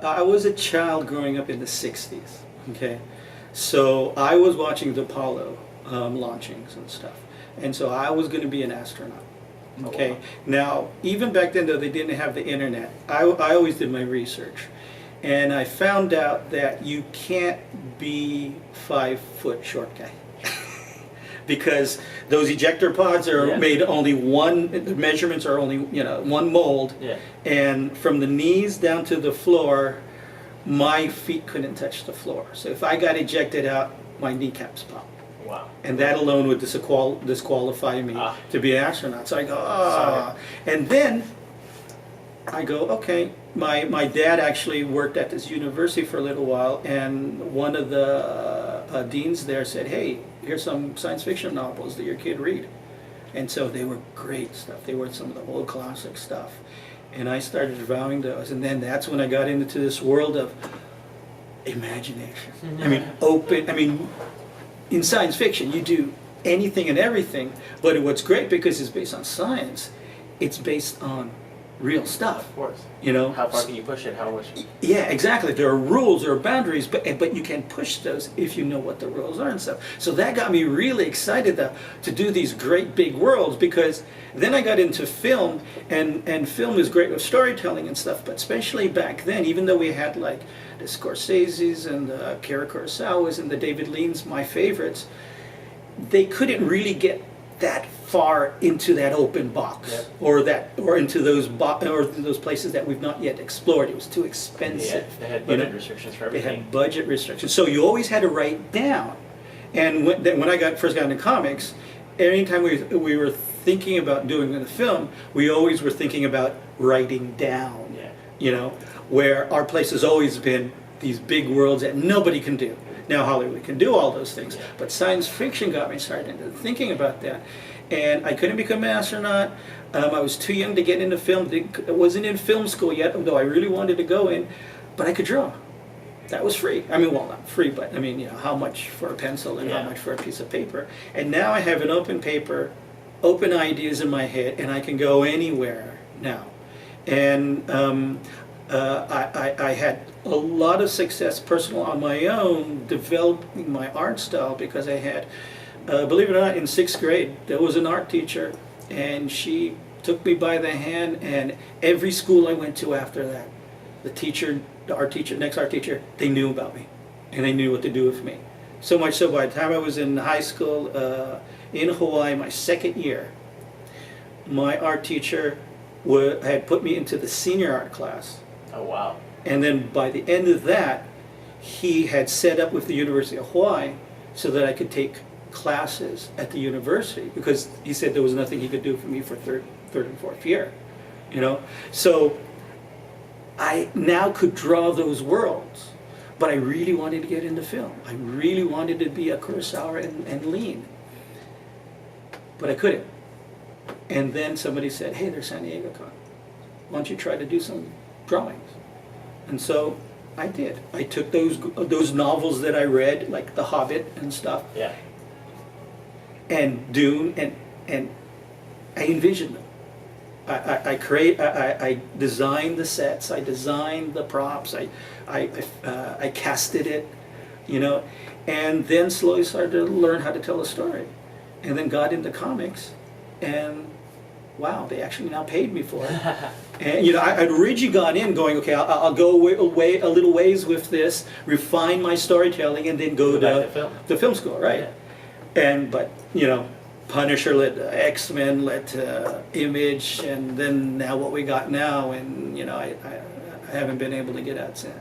I was a child growing up in the 60s, okay? So I was watching the Apollo launchings and stuff. And so I was going to be an astronaut, okay? Oh, wow. Now, even back then, though they didn't have the internet, I always did my research. And I found out that you can't be 5-foot short guy. Because those ejector pods are made only one, the measurements are only, one mold. Yeah. And from the knees down to the floor, my feet couldn't touch the floor. So if I got ejected out, my kneecaps popped. Wow. And that alone would disqualify me to be an astronaut. So I go, And then I go, okay. My dad actually worked at this university for a little while, and one of the deans there said, hey, here's some science fiction novels that your kid read. And so they were great stuff. They were some of the old classic stuff. And I started devouring those. And then that's when I got into this world of imagination. In science fiction, you do anything and everything, but what's great, because it's based on science, it's based on real stuff. Of course. How far can you push it? How much? Yeah, exactly. There are rules, there are boundaries, but you can push those if you know what the rules are and stuff. So that got me really excited to do these great big worlds, because then I got into film, and film is great with storytelling and stuff, but especially back then, even though we had like the Scorseses and the Kurosawas and the David Leans, my favorites, they couldn't really get that far into that open box, or into those places that we've not yet explored. It was too expensive. They had budget restrictions for everything. They had budget restrictions, so you always had to write down. And when I first got into comics, anytime we were thinking about doing the film, we always were thinking about writing down. Where our place has always been these big worlds that nobody can do. Now Hollywood can do all those things, but science fiction got me started into thinking about that. And I couldn't become an astronaut. I was too young to get into film. I wasn't in film school yet, although I really wanted to go in, but I could draw. That was free. Well, not free, but how much for a pencil and how much for a piece of paper. And now I have an open paper, open ideas in my head, and I can go anywhere now. And I had a lot of success personal on my own developing my art style, because I had, believe it or not, in 6th grade there was an art teacher, and she took me by the hand, and every school I went to after that, next art teacher, they knew about me, and they knew what to do with me. So much so, by the time I was in high school in Hawaii, my 2nd year, my art teacher had put me into the senior art class. Oh, wow. And then by the end of that, he had set up with the University of Hawaii so that I could take classes at the university, because he said there was nothing he could do for me for third and fourth year. So I now could draw those worlds, but I really wanted to get into film. I really wanted to be a Kurosawa and Lean, but I couldn't. And then somebody said, hey, there's San Diego Con. Why don't you try to do some drawings? And so I did. I took those novels that I read, like The Hobbit and stuff, and Dune, and I envisioned them. I designed the sets, I designed the props, I casted it, and then slowly started to learn how to tell a story, and then got into comics, and wow, they actually now paid me for it. And I'd originally gone in going, okay, I'll go away a little ways with this, refine my storytelling, and then go to the film school, right? But Punisher led to X-Men, led to Image, and then now what we got now, and I haven't been able to get out since.